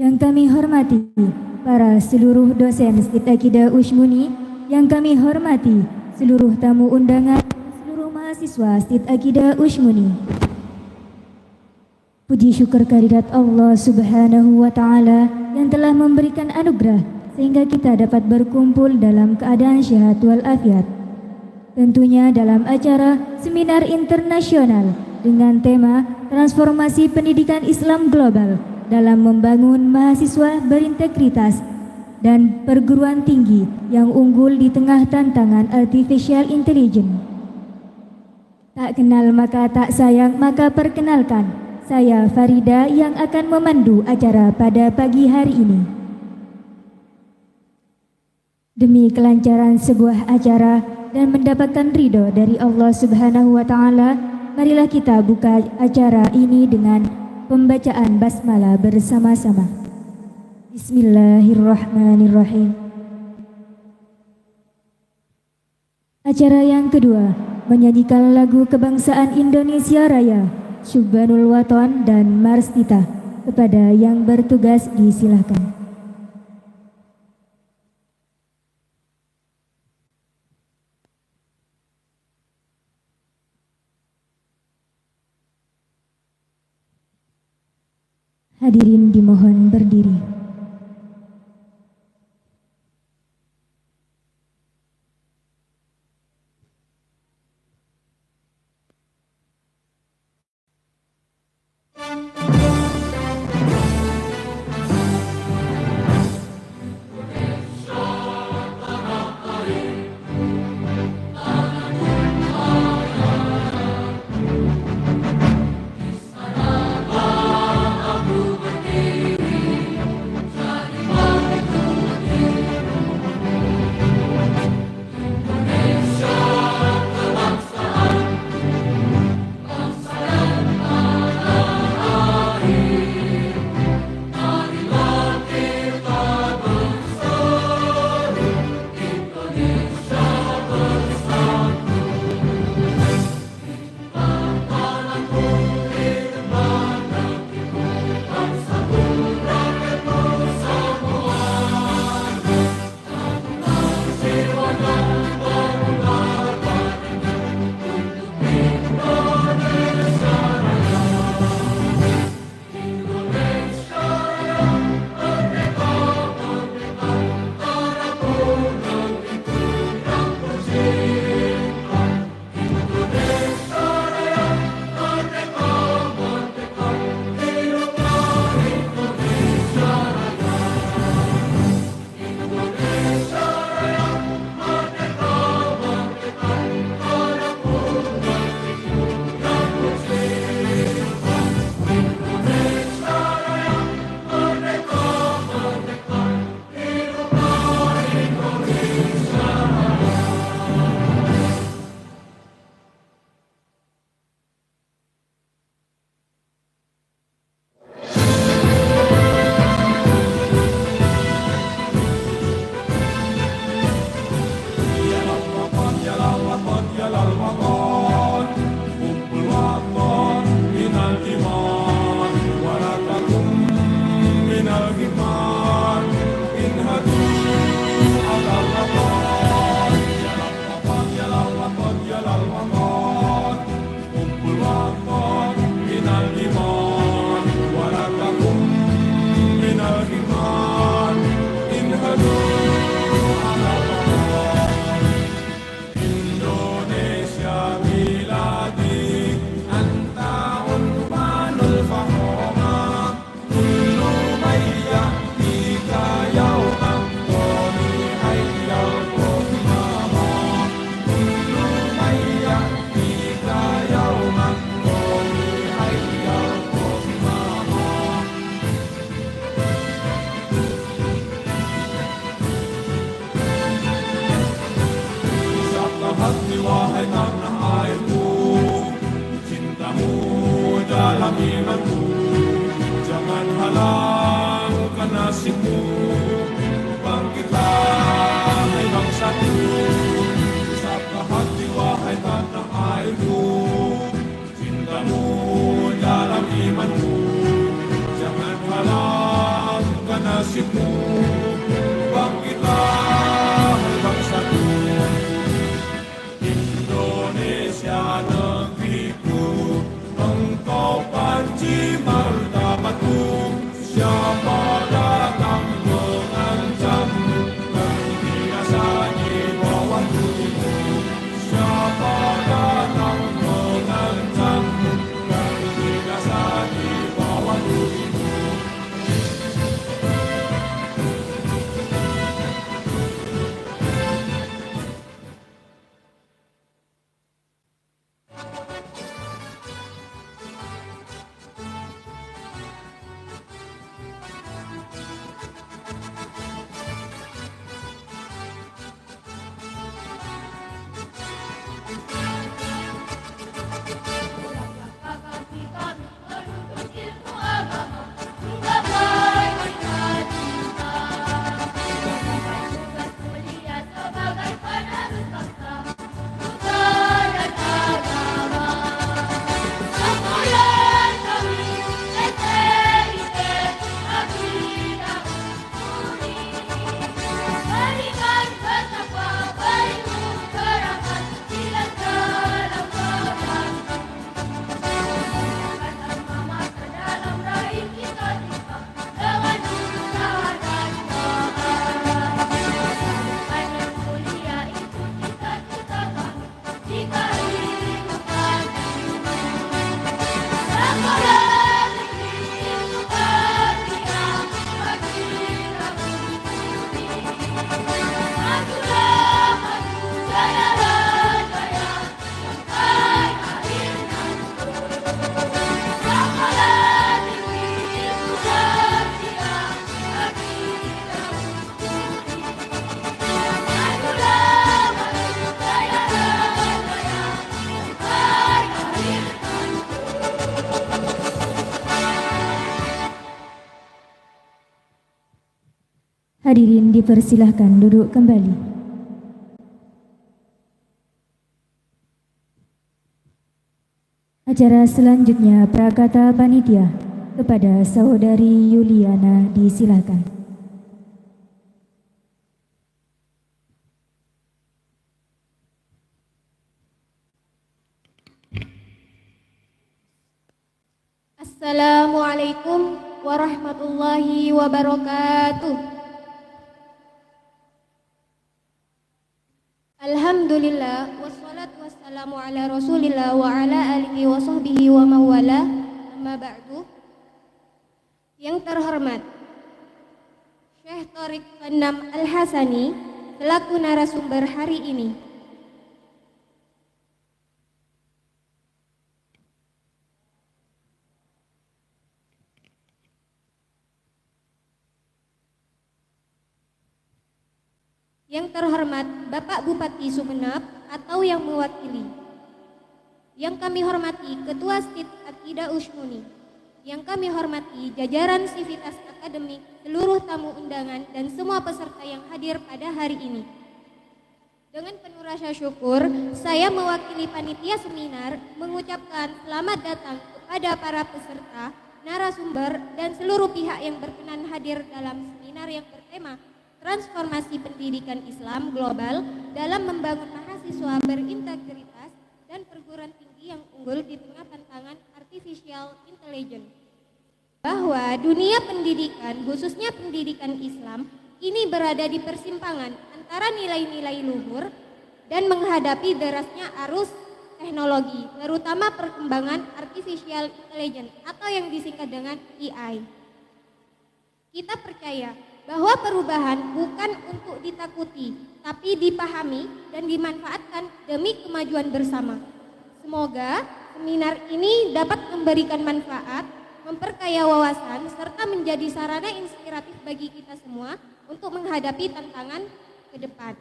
Yang kami hormati para seluruh dosen Masjid Akidah Ushmuni, yang kami hormati seluruh tamu undangan, seluruh mahasiswa Masjid Akidah Ushmuni. Puji syukur kehadirat Allah Subhanahu wa Ta'ala yang telah memberikan anugerah sehingga kita dapat berkumpul dalam keadaan sehat walafiat. Tentunya dalam acara seminar internasional dengan tema Transformasi Pendidikan Islam Global dalam membangun mahasiswa berintegritas dan perguruan tinggi yang unggul di tengah tantangan artificial intelligence. Tak kenal maka tak sayang, maka perkenalkan, saya Farida yang akan memandu acara pada pagi hari ini. Demi kelancaran sebuah acara dan mendapatkan ridho dari Allah Subhanahu wa Ta'ala, marilah kita buka acara ini dengan pembacaan basmalah bersama-sama. Bismillahirrahmanirrahim. Acara yang kedua menyanyikan lagu kebangsaan Indonesia Raya, Subhanul Waton dan Mars Tita. Kepada yang bertugas disilahkan. Hadirin dimohon berdiri. Cintamu dalam imanmu, jangan halang nasibmu, bangkitlah bangsaku, Indonesia negeriku, engkau panci martabatku. Siapa datang mengancam, binasa di bawah tubuhmu. Siapa datang mengancam, binasa di bawah tubuhmu. Hadirin dipersilahkan duduk kembali. Acara selanjutnya prakata panitia kepada Saudari Yuliana disilakan. Assalamualaikum warahmatullahi wabarakatuh. Alhamdulillah, wassalatu wassalamu ala rasulillah wa ala alihi wa sahbihi wa mawala, amma ba'du. Yang terhormat Syekh Thariq Fannam Al-Hasani selaku narasumber hari ini. Yang terhormat Bapak Bupati Sumeneb atau yang mewakili. Yang kami hormati Ketua Stid Akidah Usmuni. Yang kami hormati jajaran Sivitas Akademik, seluruh tamu undangan dan semua peserta yang hadir pada hari ini. Dengan penuh rasa syukur, saya mewakili panitia seminar mengucapkan selamat datang kepada para peserta, narasumber, dan seluruh pihak yang berkenan hadir dalam seminar yang bertema Transformasi Pendidikan Islam Global dalam membangun mahasiswa berintegritas dan perguruan tinggi yang unggul di tengah tantangan artificial intelligence. Bahwa dunia pendidikan, khususnya pendidikan Islam, ini berada di persimpangan antara nilai-nilai luhur dan menghadapi derasnya arus teknologi, terutama perkembangan artificial intelligence atau yang disingkat dengan AI. Kita percaya bahwa perubahan bukan untuk ditakuti, tapi dipahami dan dimanfaatkan demi kemajuan bersama. Semoga seminar ini dapat memberikan manfaat, memperkaya wawasan, serta menjadi sarana inspiratif bagi kita semua untuk menghadapi tantangan ke depan.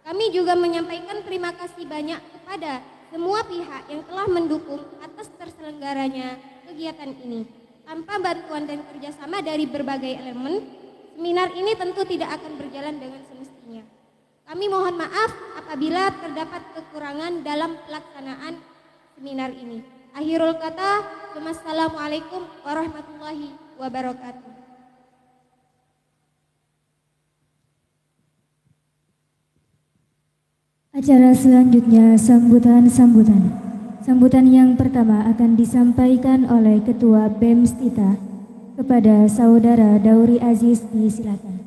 Kami juga menyampaikan terima kasih banyak kepada semua pihak yang telah mendukung atas terselenggaranya kegiatan ini. Tanpa bantuan dan kerjasama dari berbagai elemen, seminar ini tentu tidak akan berjalan dengan semestinya. Kami mohon maaf apabila terdapat kekurangan dalam pelaksanaan seminar ini. Akhirul kata, wassalamualaikum warahmatullahi wabarakatuh. Acara selanjutnya sambutan-sambutan. Sambutan yang pertama akan disampaikan oleh Ketua BEM Stita kepada Saudara Dauri Aziz, disilakan.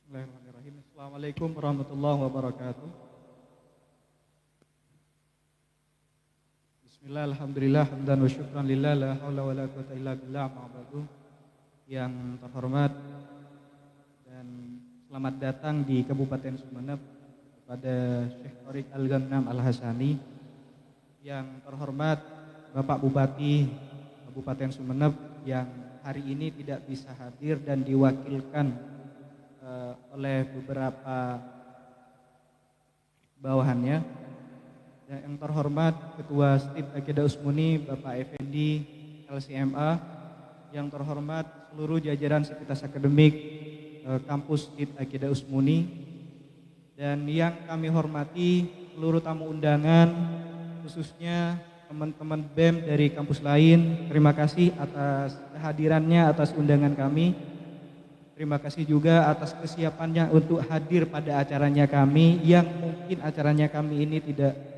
Bismillahirrahmanirrahim. Assalamualaikum warahmatullahi wabarakatuh. Bismillah, alhamdulillah, hamdan wa syukran lillah, la haula wa la quwata illa billah, ma'abadu. Yang terhormat dan selamat datang di Kabupaten Sumeneb kepada Syekh Thorik Al-Ghamnam Al-Hasani. Yang terhormat Bapak Bupati Kabupaten Sumeneb yang hari ini tidak bisa hadir dan diwakilkan oleh beberapa bawahannya. Yang terhormat Ketua STIP Akidah Usmuni Bapak Effendi LCMA, yang terhormat seluruh jajaran Sivitas Akademik Kampus STIP Akidah Usmuni, dan yang kami hormati seluruh tamu undangan, khususnya teman-teman BEM dari kampus lain. Terima kasih atas kehadirannya, atas undangan kami. Terima kasih juga atas kesiapannya untuk hadir pada acaranya kami, yang mungkin acaranya kami ini tidak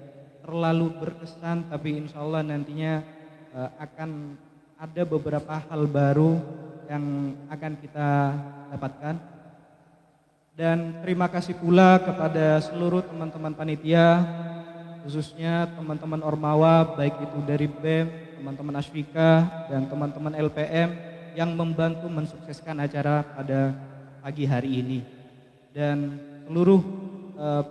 terlalu berkesan, tapi insya Allah nantinya akan ada beberapa hal baru yang akan kita dapatkan. Dan terima kasih pula kepada seluruh teman-teman panitia, khususnya teman-teman Ormawa, baik itu dari BEM, teman-teman Asfika, dan teman-teman LPM yang membantu mensukseskan acara pada pagi hari ini. Dan seluruh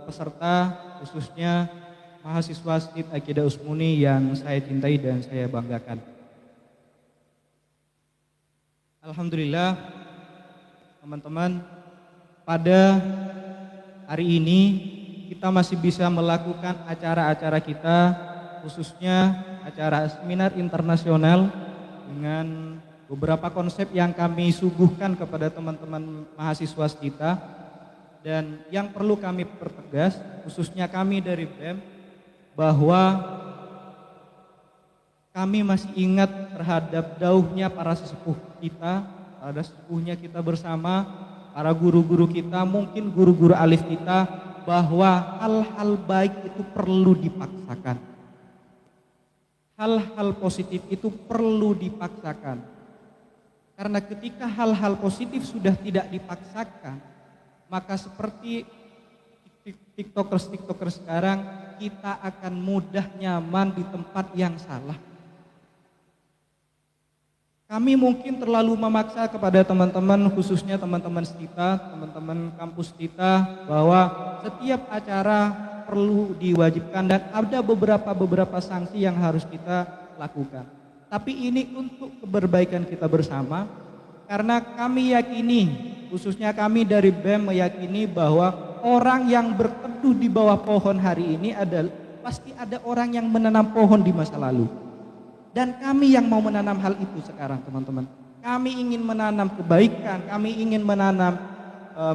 peserta, khususnya mahasiswa STIP Akidah Usmuni yang saya cintai dan saya banggakan. Alhamdulillah, teman-teman, pada hari ini kita masih bisa melakukan acara-acara kita, khususnya acara seminar internasional dengan beberapa konsep yang kami suguhkan kepada teman-teman mahasiswa kita. Dan yang perlu kami pertegas, khususnya kami dari BEM, bahwa kami masih ingat terhadap dauhnya para sesepuh kita, para sesepuhnya kita bersama, para guru-guru kita, mungkin guru-guru alif kita, bahwa hal-hal baik itu perlu dipaksakan. Hal-hal positif itu perlu dipaksakan. Karena ketika hal-hal positif sudah tidak dipaksakan, maka seperti tiktokers sekarang, kita akan mudah nyaman di tempat yang salah. Kami mungkin terlalu memaksa kepada teman-teman, khususnya teman-teman STITA, teman-teman kampus STITA, bahwa setiap acara perlu diwajibkan dan ada beberapa sanksi yang harus kita lakukan. Tapi ini untuk keberbaikan kita bersama, karena kami yakini, khususnya kami dari BEM meyakini bahwa orang yang berteduh di bawah pohon hari ini adalah pasti ada orang yang menanam pohon di masa lalu. Dan kami yang mau menanam hal itu sekarang, teman-teman. Kami ingin menanam kebaikan, kami ingin menanam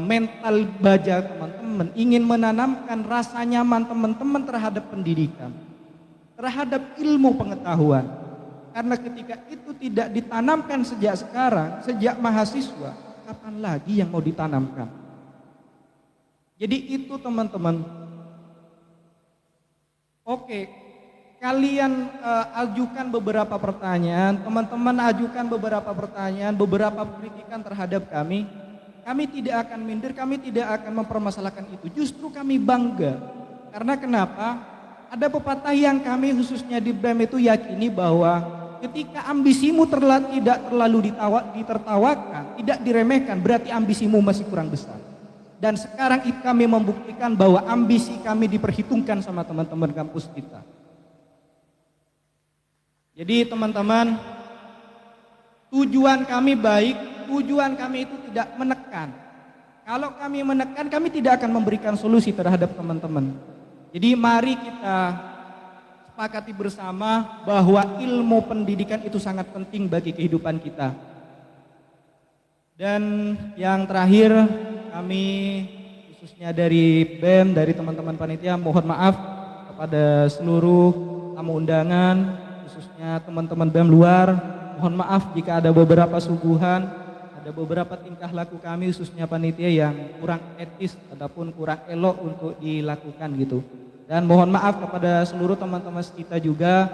mental baja teman-teman, ingin menanamkan rasa nyaman teman-teman terhadap pendidikan, terhadap ilmu pengetahuan. Karena ketika itu tidak ditanamkan sejak sekarang, sejak mahasiswa, kapan lagi yang mau ditanamkan? Jadi itu teman-teman. Oke, kalian ajukan beberapa pertanyaan, teman-teman ajukan beberapa pertanyaan, beberapa kritikan terhadap kami. Kami tidak akan minder, kami tidak akan mempermasalahkan itu. Justru kami bangga. Karena kenapa? Ada pepatah yang kami khususnya di BEM itu yakini bahwa ketika ambisimu tidak terlalu ditertawakan, tidak diremehkan, berarti ambisimu masih kurang besar. Dan sekarang kami membuktikan bahwa ambisi kami diperhitungkan sama teman-teman kampus kita. Jadi teman-teman, tujuan kami baik, tujuan kami itu tidak menekan. Kalau kami menekan, kami tidak akan memberikan solusi terhadap teman-teman. Jadi mari kita sepakati bersama bahwa ilmu pendidikan itu sangat penting bagi kehidupan kita. Dan yang terakhir, kami khususnya dari BEM, dari teman-teman panitia, mohon maaf kepada seluruh tamu undangan, khususnya teman-teman BEM luar, mohon maaf jika ada beberapa suguhan, ada beberapa tingkah laku kami khususnya panitia yang kurang etis ataupun kurang elok untuk dilakukan gitu. Dan mohon maaf kepada seluruh teman-teman kita juga,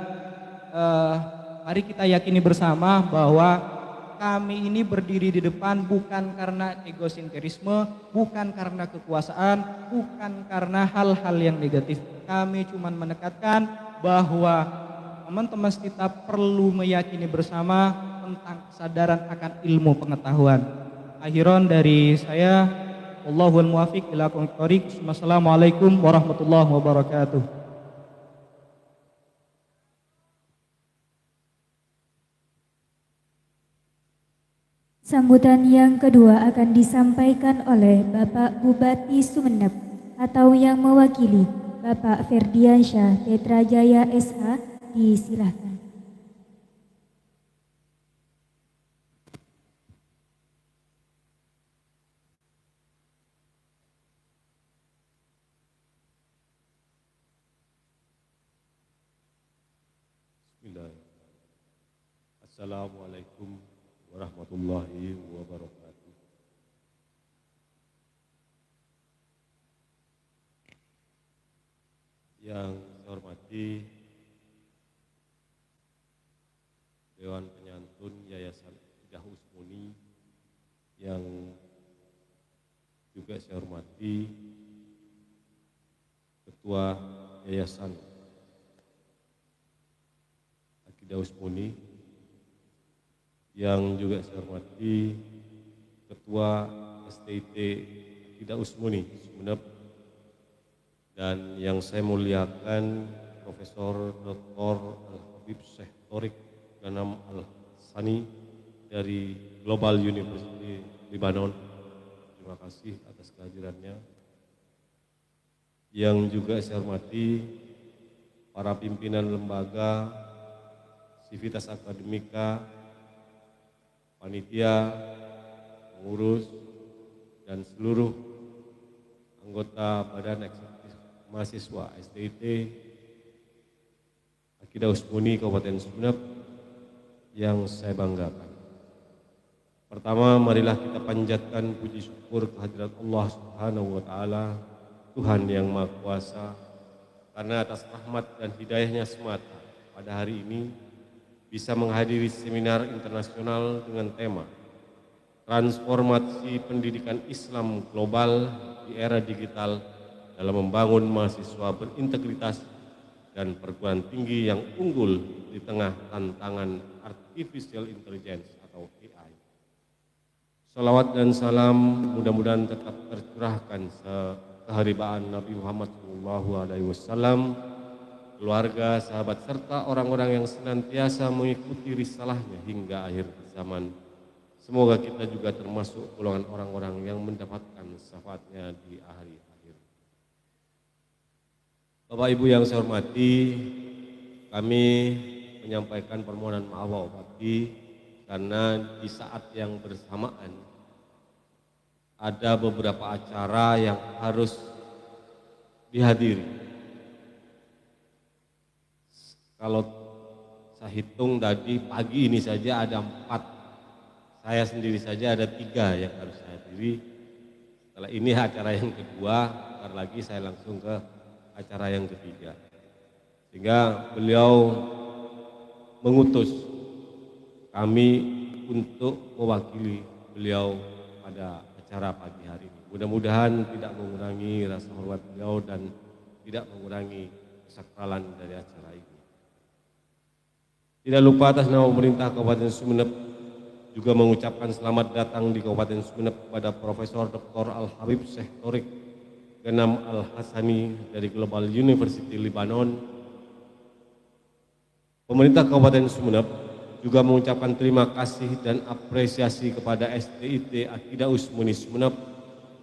mari kita yakini bersama bahwa kami ini berdiri di depan bukan karena egosentrisme, bukan karena kekuasaan, bukan karena hal-hal yang negatif. Kami cuma menekankan bahwa teman-teman kita perlu meyakini bersama tentang kesadaran akan ilmu pengetahuan. Akhiran dari saya, Wallahul muwaffiq ila aqwamit thoriq. Wassalamualaikum warahmatullahi wabarakatuh. Sambutan yang kedua akan disampaikan oleh Bapak Bupati Sumeneb atau yang mewakili Bapak Ferdiansyah Tetrajaya SH, disilahkan. Bismillah. Assalamualaikum warahmatullahi wabarakatuh. Yang saya hormati Dewan Penyantun Yayasan Akidah Usmuni, yang juga saya hormati Ketua Yayasan Akidah Usmuni, yang juga saya hormati Ketua STIT Akidah Usmuni Sumeneb, dan yang saya muliakan Profesor Dr. Al-Habib Syekh Thorik Ghanam Al-Hassani dari Global University Lebanon. Terima kasih atas kehadirannya. Yang juga saya hormati para pimpinan lembaga, sivitas akademika, panitia, pengurus, dan seluruh anggota Badan Eksekutif Mahasiswa STIT Akidah Usmuni Kabupaten Sumeneb yang saya banggakan. Pertama, marilah kita panjatkan puji syukur kehadirat Allah Subhanahu wa Ta'ala, Tuhan yang Maha Kuasa, karena atas rahmat dan hidayahnya semata pada hari ini bisa menghadiri seminar internasional dengan tema Transformasi Pendidikan Islam Global di Era Digital dalam membangun mahasiswa berintegritas dan perguruan tinggi yang unggul di tengah tantangan Artificial Intelligence atau AI. Salawat dan salam mudah-mudahan tetap tercurahkan keharibaan Nabi Muhammad SAW, keluarga, sahabat, serta orang-orang yang senantiasa mengikuti risalahnya hingga akhir zaman. Semoga kita juga termasuk golongan orang-orang yang mendapatkan syafaatnya di akhir. Bapak Ibu yang saya hormati, kami menyampaikan permohonan maaf Bapak Bupati karena di saat yang bersamaan ada beberapa acara yang harus dihadiri. Kalau saya hitung tadi pagi ini saja ada 4, saya sendiri saja ada 3 yang harus saya hadiri. Setelah ini acara yang kedua, ntar lagi saya langsung ke acara yang ketiga. Sehingga beliau mengutus kami untuk mewakili beliau pada acara pagi hari ini. Mudah-mudahan tidak mengurangi rasa hormat beliau dan tidak mengurangi kesakralan dari acara ini. Tidak lupa atas nama pemerintah Kabupaten Sumeneb juga mengucapkan selamat datang di Kabupaten Sumeneb kepada Profesor Dr. Al-Habib Syekh Thorik Ghanam Al-Hassani dari Global University Lebanon. Pemerintah Kabupaten Sumeneb juga mengucapkan terima kasih dan apresiasi kepada STIT Akidah Usmuni Sumeneb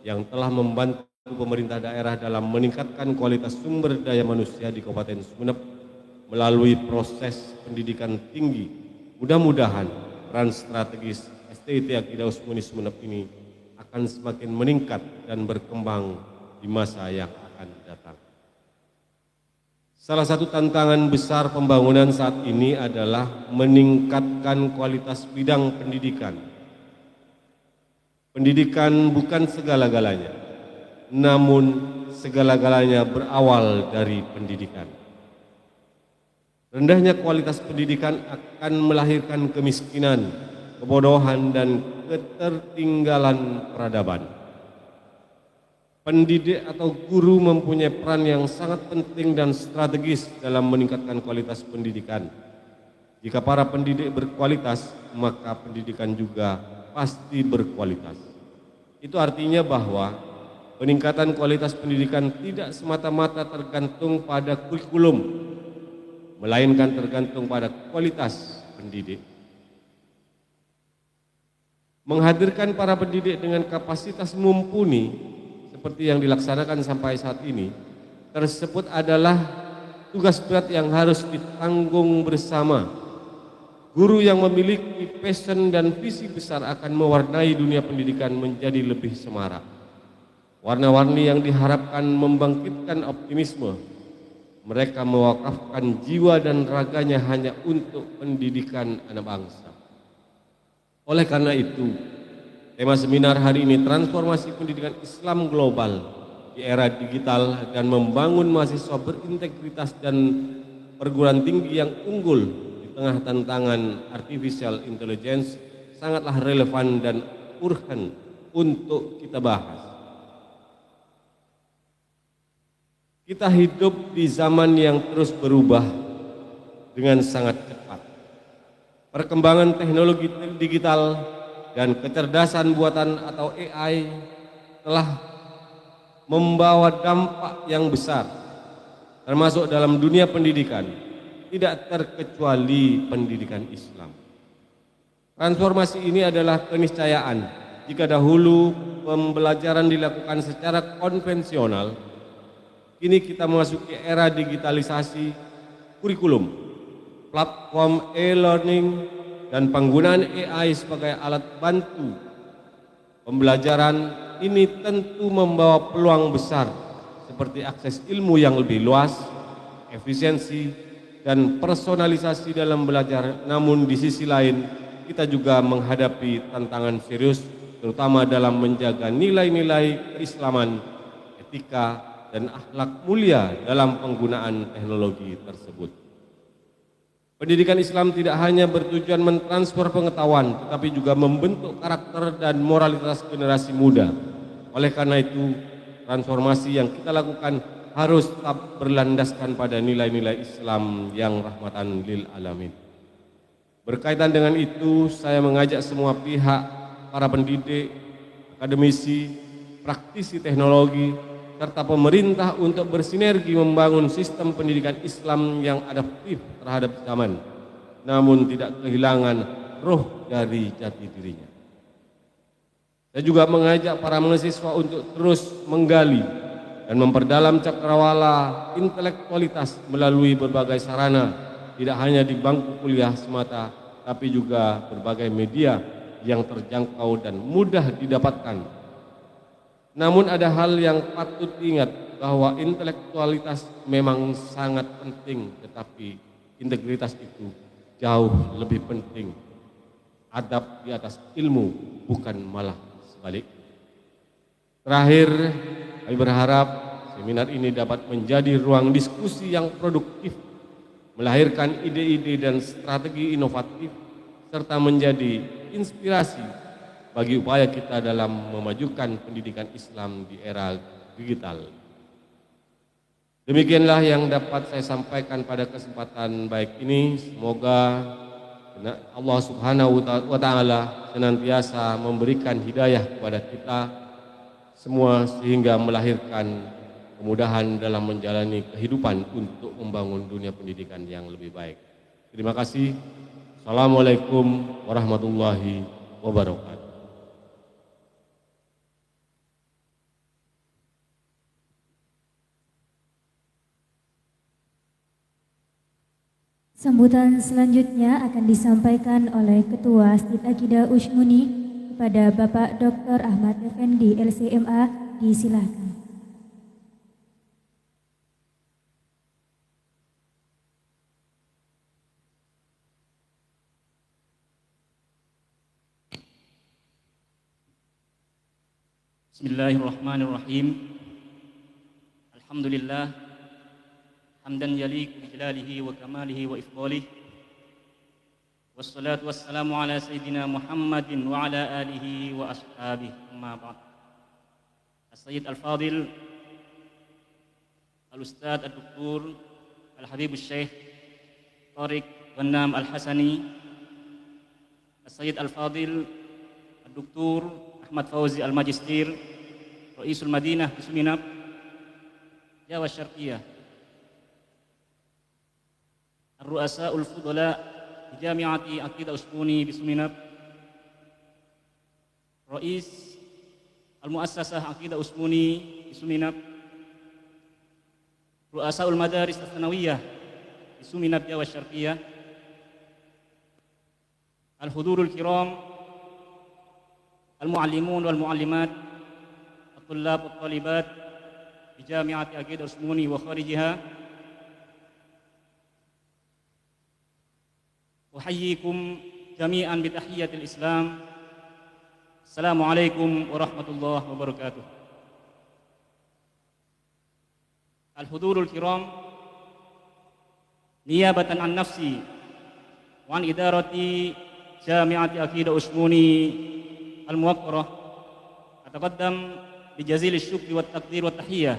yang telah membantu pemerintah daerah dalam meningkatkan kualitas sumber daya manusia di Kabupaten Sumeneb melalui proses pendidikan tinggi. Mudah-mudahan peran strategis STIT Akidah Usmuni Sumeneb ini akan semakin meningkat dan berkembang di masa yang akan datang. Salah satu tantangan besar pembangunan saat ini adalah meningkatkan kualitas bidang pendidikan. Pendidikan bukan segala-galanya, namun segala-galanya berawal dari pendidikan. Rendahnya kualitas pendidikan akan melahirkan kemiskinan, kebodohan, dan ketertinggalan peradaban. Pendidik atau guru mempunyai peran yang sangat penting dan strategis dalam meningkatkan kualitas pendidikan. Jika para pendidik berkualitas, maka pendidikan juga pasti berkualitas. Itu artinya bahwa peningkatan kualitas pendidikan tidak semata-mata tergantung pada kurikulum, melainkan tergantung pada kualitas pendidik. Menghadirkan para pendidik dengan kapasitas mumpuni seperti yang dilaksanakan sampai saat ini, tersebut adalah tugas berat yang harus ditanggung bersama. Guru yang memiliki passion dan visi besar akan mewarnai dunia pendidikan menjadi lebih semarak. Warna-warni yang diharapkan membangkitkan optimisme. Mereka mewakafkan jiwa dan raganya hanya untuk pendidikan anak bangsa. Oleh karena itu, tema seminar hari ini transformasi pendidikan Islam global di era digital dan membangun mahasiswa berintegritas dan perguruan tinggi yang unggul di tengah tantangan artificial intelligence sangatlah relevan dan urgen untuk kita bahas. Kita hidup di zaman yang terus berubah dengan sangat cepat. Perkembangan teknologi digital dan kecerdasan buatan atau AI telah membawa dampak yang besar, termasuk dalam dunia pendidikan, tidak terkecuali pendidikan Islam. Transformasi ini adalah keniscayaan. Jika dahulu pembelajaran dilakukan secara konvensional, kini kita memasuki era digitalisasi kurikulum, platform e-learning, dan penggunaan AI sebagai alat bantu pembelajaran ini tentu membawa peluang besar seperti akses ilmu yang lebih luas, efisiensi, dan personalisasi dalam belajar. Namun di sisi lain kita juga menghadapi tantangan serius terutama dalam menjaga nilai-nilai keislaman, etika, dan akhlak mulia dalam penggunaan teknologi tersebut. Pendidikan Islam tidak hanya bertujuan mentransfer pengetahuan, tetapi juga membentuk karakter dan moralitas generasi muda. Oleh karena itu, transformasi yang kita lakukan harus tetap berlandaskan pada nilai-nilai Islam yang rahmatan lil alamin. Berkaitan dengan itu, saya mengajak semua pihak, para pendidik, akademisi, praktisi teknologi, serta pemerintah untuk bersinergi membangun sistem pendidikan Islam yang adaptif terhadap zaman, namun tidak kehilangan roh dari jati dirinya. Saya juga mengajak para mahasiswa untuk terus menggali dan memperdalam cakrawala intelektualitas melalui berbagai sarana, tidak hanya di bangku kuliah semata, tapi juga berbagai media yang terjangkau dan mudah didapatkan. Namun ada hal yang patut diingat bahwa intelektualitas memang sangat penting, tetapi integritas itu jauh lebih penting. Adab di atas ilmu, bukan malah sebalik. Terakhir, kami berharap seminar ini dapat menjadi ruang diskusi yang produktif, melahirkan ide-ide dan strategi inovatif, serta menjadi inspirasi bagi upaya kita dalam memajukan pendidikan Islam di era digital. Demikianlah yang dapat saya sampaikan pada kesempatan baik ini. Semoga Allah Subhanahu wa Ta'ala senantiasa memberikan hidayah kepada kita semua sehingga melahirkan kemudahan dalam menjalani kehidupan untuk membangun dunia pendidikan yang lebih baik. Terima kasih. Assalamualaikum warahmatullahi wabarakatuh. Sambutan selanjutnya akan disampaikan oleh Ketua Stip Akidah Ushmuni kepada Bapak Dr. Ahmad Effendi LCMA. Disilakan. Bismillahirrahmanirrahim. Alhamdulillah hamdan yaliqu bi jalalihi wa kamalihi wa ifdalihi. Wassalatu wassalamu ala sayyidina Muhammadin wa ala alihi wa ashabihi. Amma ba'd. As-Sayyid Al-Fadil Al-Ustadz Ad-Doktor Al-Habib Syekh Thariq Ghanam Al-Hasani, As-Sayyid Al-Fadil Ad-Doktor Ahmad Fauzi Al-Majistir Ra'isul Madinah di Suminab, Jawa Syarqiyah, Ar-Ru'asa'ul Fudala di Jami'ati Aqidah Usmuni di Suminab, Rais Al-Muassasah Aqidah Usmuni di Suminab, Ru'asa'ul Madaris As-Sanawiyah di Suminab, Jawa Syarqiyah, Al-Hudurul Kiram, Al-Muallimun wal-Muallimat, At-Tullab wat-Talibat di Jami'ati Aqidah Usmuni wa kharijiha. Uhayyikum jami'an bi tahiyyatil Islam. Assalamualaikum warahmatullahi wabarakatuh. Al-Hudurul Kiram, niyabatan an nafsi wa an idarati Jami'ati Aqidah Usmuni Al-Muwaqqarah, ataqaddam bi jazil asy-syukri wat taqdir wat tahiyyah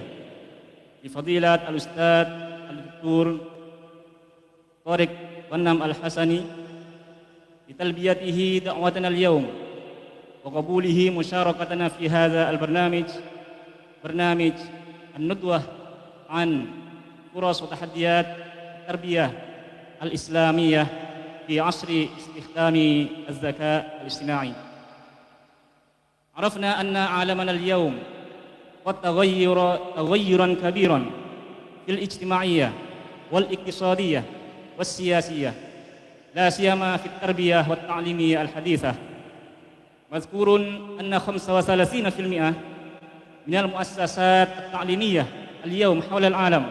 li fadilat al-Ustadz Al-Doktor Thariq Ghanam Al-Hasani bi talbiyatihi da'watana al-yawm wa qabulihi musyarakatana fi hadha al-barnamij, barnamij an-nudwah an furas wa tahaddiyat tarbiyah al-islamiyah fi asri istikhdami az-zaka al-istina'i. عرفنا أن عالمنا اليوم قد تغير تغيرا كبيرا في الاجتماعية والاقتصادية والسياسية، لا سيما في التربية والتعليمية الحديثة. مذكور أن 35% من المؤسسات التعليمية اليوم حول العالم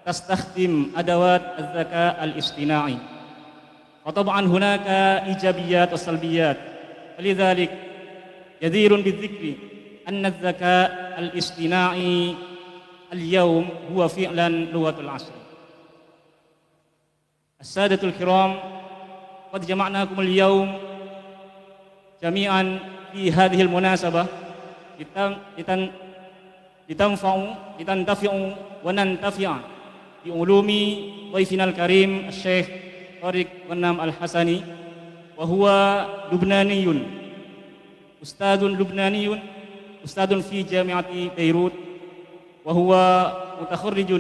تستخدم أدوات الذكاء الاصطناعي، وطبعا هناك إيجابيات وسلبيات، فلذلك جدير بالذكر أن الذكاء الاصطناعي اليوم هو فعلا لغة العصر. السادة الكرام، قد جمعناكم اليوم جميعا في هذه المناسبة لتنتفعوا وننتفع بعلوم ضيفنا الكريم الشيخ طارق غنام الحسني، وهو لبناني، أستاذ لبناني، أستاذ في جامعة بيروت، وهو متخرج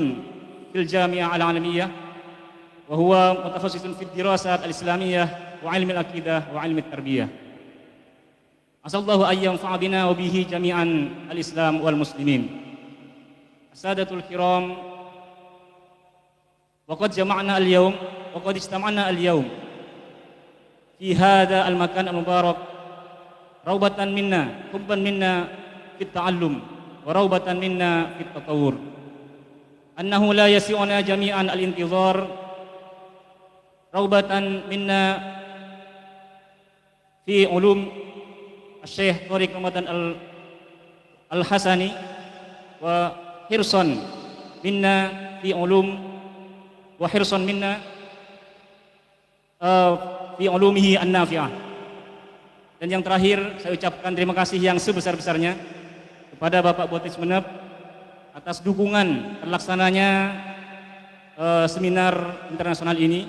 في الجامعة العالمية، وهو متخصص في الدراسات الإسلامية وعلم العقيدة وعلم التربية. أسأل الله أن ينفع بنا وبه جميعا الإسلام والمسلمين. السادة الكرام، وقد جمعنا اليوم وقد اجتمعنا اليوم في هذا المكان المبارك روبة منا، حبا منا في التعلم، وروبة منا في التطور، أنه لا يسعنا جميعا الانتظار، روبة منا في علوم الشيخ طارق رمضان الحسني، وحرصا منا في علوم، وحرصا منا في علومه النافعة. Dan yang terakhir, saya ucapkan terima kasih yang sebesar-besarnya kepada Bapak Bupati Sumeneb atas dukungan terlaksananya seminar internasional ini,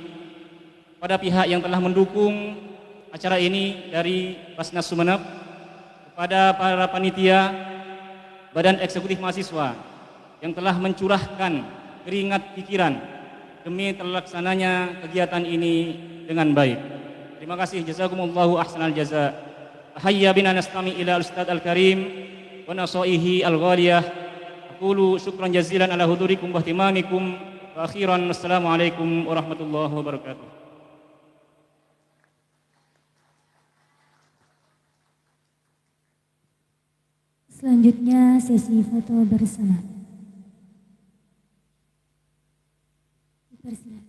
pada pihak yang telah mendukung acara ini dari Basnas Sumeneb, kepada para panitia, Badan Eksekutif Mahasiswa yang telah mencurahkan keringat pikiran demi terlaksananya kegiatan ini dengan baik. Terima kasih, jazakumullahu ahsanal jaza. Hayya bina nastami ila Ustadz Al-Karim wa nasaihi al-ghaliyah. Aqulu syukran jazilan ala hudurikum wa ihtimamikum, wa akhiran wassalamualaikum warahmatullahi wabarakatuh. Selanjutnya sesi foto bersama. Dipersilakan.